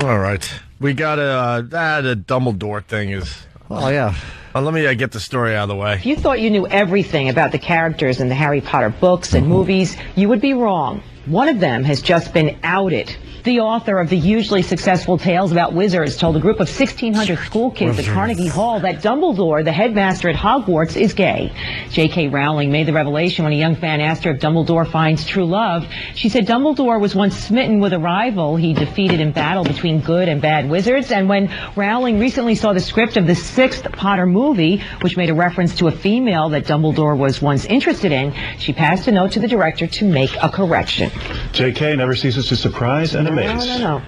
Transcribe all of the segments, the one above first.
All right. We got the Dumbledore thing is... Oh, yeah. Let me get the story out of the way. If you thought you knew everything about the characters in the Harry Potter books and movies, you would be wrong. One of them has just been outed. The author of the hugely successful Tales About Wizards told a group of 1,600 school kids at Carnegie Hall that Dumbledore, the headmaster at Hogwarts, is gay. J.K. Rowling made the revelation when a young fan asked her if Dumbledore finds true love. She said Dumbledore was once smitten with a rival he defeated in battle between good and bad wizards. And when Rowling recently saw the script of the 6th Potter movie, which made a reference to a female that Dumbledore was once interested in, she passed a note to the director to make a correction. J.K. never ceases to surprise and amaze. No.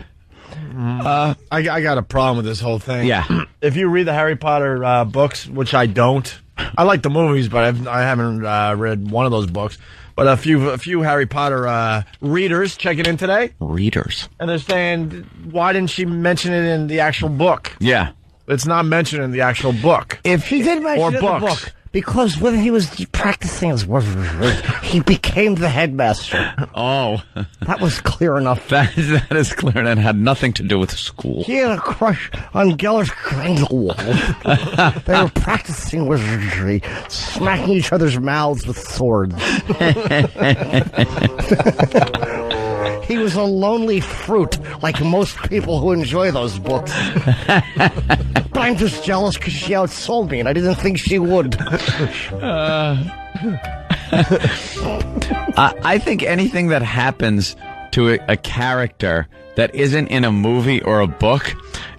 I got a problem with this whole thing. Yeah. If you read the Harry Potter books, which I don't, I like the movies, but I haven't read one of those books. But a few Harry Potter readers checking in today. Readers. And they're saying, why didn't she mention it in the actual book? Yeah. It's not mentioned in the actual book. If He did mention it in the book. Because when he was practicing his wizardry, he became the headmaster. Oh. That was clear enough. That is clear, and it had nothing to do with school. He had a crush on Geller's Grindelwald. They were practicing wizardry, smacking each other's mouths with swords. He was a lonely fruit, like most people who enjoy those books. But I'm just jealous because she outsold me, and I didn't think she would. I think anything that happens to a character that isn't in a movie or a book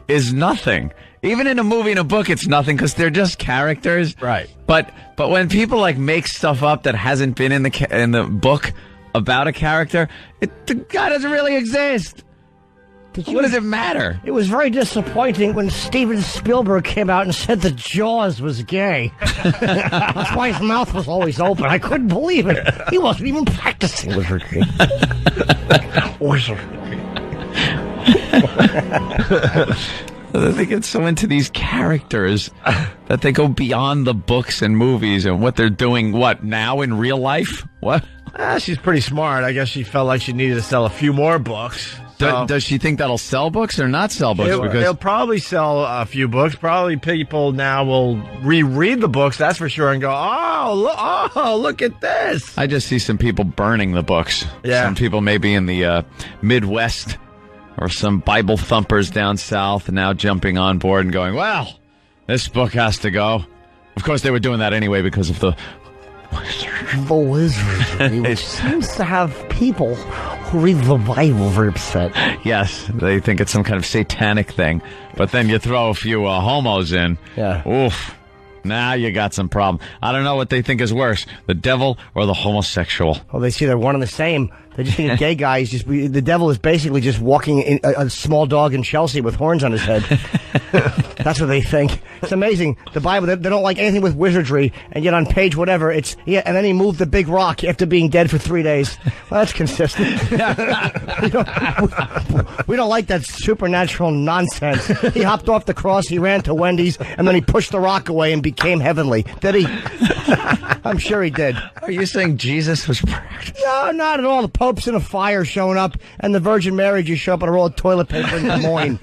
is nothing. Even in a movie and a book, it's nothing because they're just characters. Right. But when people like make stuff up that hasn't been in the book about a character, the guy doesn't really exist. What does it matter? It was very disappointing when Steven Spielberg came out and said that Jaws was gay. That's why his mouth was always open. I couldn't believe it. He wasn't even practicing wizardry. They get so into these characters that they go beyond the books and movies and what they're doing, what, now in real life? What? She's pretty smart. I guess she felt like she needed to sell a few more books. So Does she think that'll sell books or not sell books? They'll probably sell a few books. Probably people now will reread the books, that's for sure, and go, look at this. I just see some people burning the books. Yeah. Some people maybe in the Midwest or some Bible thumpers down south now jumping on board and going, well, this book has to go. Of course, they were doing that anyway because of the wizardry, which seems to have people who read the Bible very upset. Yes, they think it's some kind of satanic thing. But then you throw a few homos in. Yeah. Oof. Now you got some problem. I don't know what they think is worse, the devil or the homosexual. Oh, they see they're one and the same. They just think a gay guy is just... The devil is basically just walking in a small dog in Chelsea with horns on his head. That's what they think. It's amazing. The Bible, they don't like anything with wizardry, and yet on page whatever, it's... Yeah, and then he moved the big rock after being dead for 3 days. Well, that's consistent. We don't like that supernatural nonsense. He hopped off the cross, he ran to Wendy's, and then he pushed the rock away and became heavenly. Did he? I'm sure he did. Are you saying Jesus was practicing? No, not at all. The Pope's in a fire showing up, and the Virgin Mary just showed up on a roll of toilet paper in Des Moines.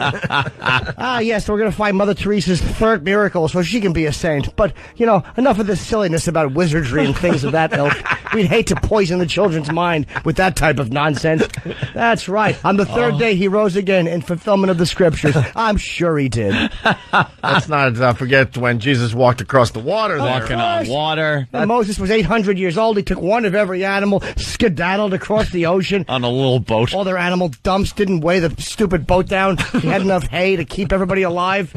Yes, we're going to find Mother Teresa's third miracle so she can be a saint. But, enough of this silliness about wizardry and things of that ilk. We'd hate to poison the children's mind with that type of nonsense. That's right. On the third day, he rose again in fulfillment of the scriptures. I'm sure he did. Let's not forget when Jesus walked across the water. Walking on water. And Moses was 800 years old. He took one of every animal, skedaddled across the ocean. On a little boat. All their animal dumps didn't weigh the stupid boat down. He had enough hay to keep everybody alive.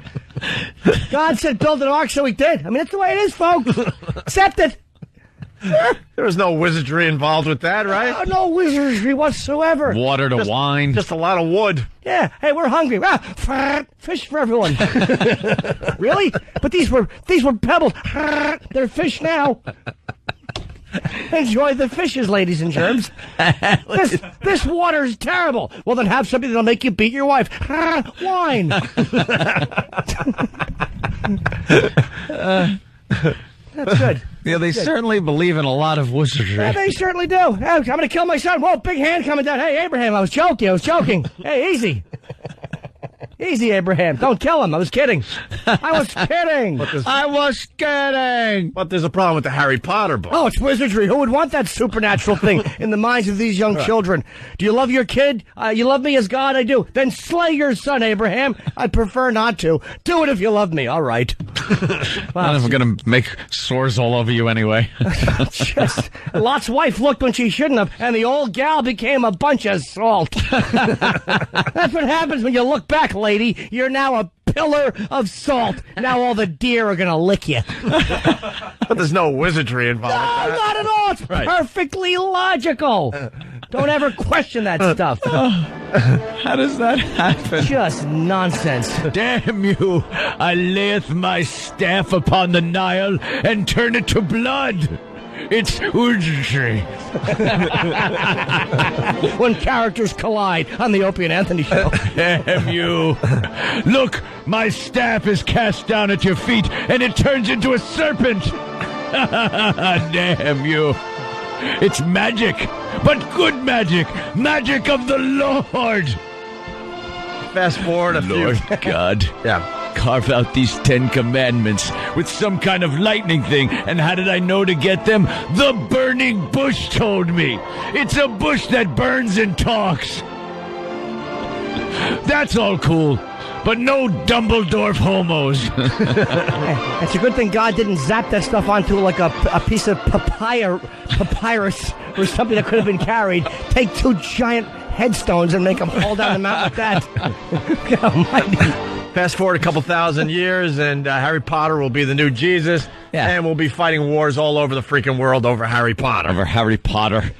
God said build an ark, so he did. I mean, that's the way it is, folks. Accept it. There was no wizardry involved with that, right? No wizardry whatsoever. Water to wine. Just a lot of wood. Yeah. Hey, we're hungry. Fish for everyone. Really? But these were pebbles. They're fish now. Enjoy the fishes, ladies and germs. This water is terrible. Well, then have something that'll make you beat your wife. Wine. That's good. Yeah, they certainly believe in a lot of wizardry. Yeah, they certainly do. I'm going to kill my son. Whoa, big hand coming down. Hey, Abraham, I was joking. Hey, easy. Easy, Abraham. Don't kill him. I was kidding. I was kidding. I was kidding. But there's a problem with the Harry Potter book. Oh, it's wizardry. Who would want that supernatural thing in the minds of these young children? Do you love your kid? You love me as God? I do. Then slay your son, Abraham. I'd prefer not to. Do it if you love me. All right. I'm going to make sores all over you anyway. Just, Lot's wife looked when she shouldn't have, and the old gal became a bunch of salt. That's what happens when you look back, lady. You're now a pillar of salt. Now all the deer are going to lick you. But there's no wizardry involved. No, not at all. It's perfectly logical. Don't ever question that stuff. How does that happen? Just nonsense. Damn you! I layeth my staff upon the Nile and turn it to blood. It's wizardry. When characters collide on the Opie and Anthony show. Damn you! Look, my staff is cast down at your feet and it turns into a serpent. Damn you! It's magic, but good magic. Magic of the Lord. Fast forward a few. Lord God. Yeah. Carve out these 10 commandments with some kind of lightning thing. And how did I know to get them? The burning bush told me. It's a bush that burns and talks. That's all cool. But no Dumbledore homos. It's a good thing God didn't zap that stuff onto like a piece of papyrus or something that could have been carried. Take 2 giant headstones and make them fall down the mountain like that. God almighty. Fast forward a couple thousand years, and Harry Potter will be the new Jesus, and we'll be fighting wars all over the freaking world over Harry Potter. Over Harry Potter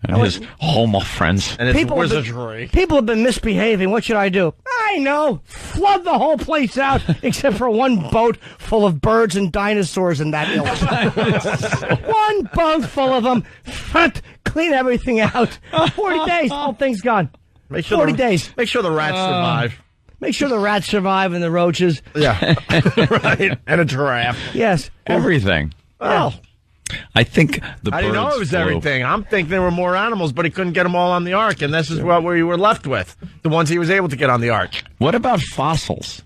and his homo friends. And it's wizardry. People have been misbehaving. What should I do? I know. Flood the whole place out, except for one boat full of birds and dinosaurs in that ilk. One boat full of them. Clean everything out. 40 days, whole thing's gone. 40 days. Make sure the rats survive. Make sure the rats survive and the roaches. Yeah. Right. And a giraffe. Yes. Everything. Well, I think the I didn't know it was flew. everything. I'm thinking there were more animals, but he couldn't get them all on the ark, and this is what we were left with. The ones he was able to get on the ark. What about fossils?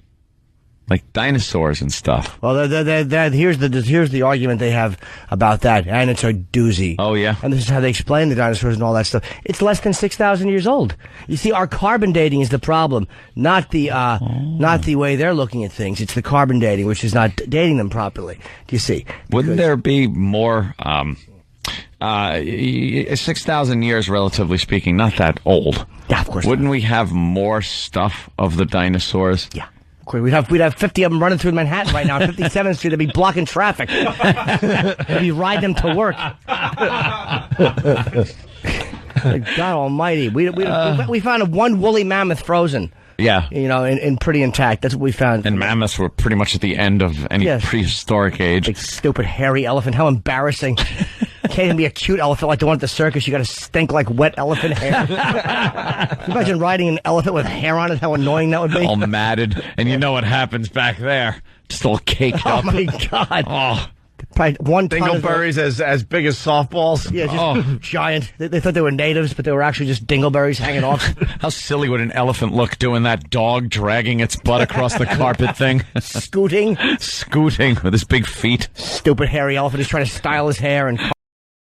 Like dinosaurs and stuff. Well, here's the argument they have about that, and it's a doozy. Oh, yeah? And this is how they explain the dinosaurs and all that stuff. It's less than 6,000 years old. You see, our carbon dating is the problem, not the way they're looking at things. It's the carbon dating, which is not dating them properly. Do you see? Wouldn't there be more... 6,000 years, relatively speaking, not that old. Yeah, of course. Wouldn't we have more stuff of the dinosaurs? Yeah. We'd have 50 of them running through Manhattan right now, 57th Street. They'd be blocking traffic. They'd be riding them to work. God Almighty! We found one woolly mammoth frozen. Yeah, and pretty intact. That's what we found. And mammoths were pretty much at the end of any prehistoric age. Big stupid hairy elephant. How embarrassing! Can't even be a cute elephant like the one at the circus. You got to stink like wet elephant hair. Can you imagine riding an elephant with hair on it? How annoying that would be. All matted, and you know what happens back there? Just all caked up. Oh my God! Oh. Probably 1 ton Dingleberries as big as softballs. Yeah, just giant. They thought they were natives, but they were actually just dingleberries hanging off. How silly would an elephant look doing that dog dragging its butt across the carpet thing? Scooting Scooting with his big feet. Stupid hairy elephant is trying to style his hair and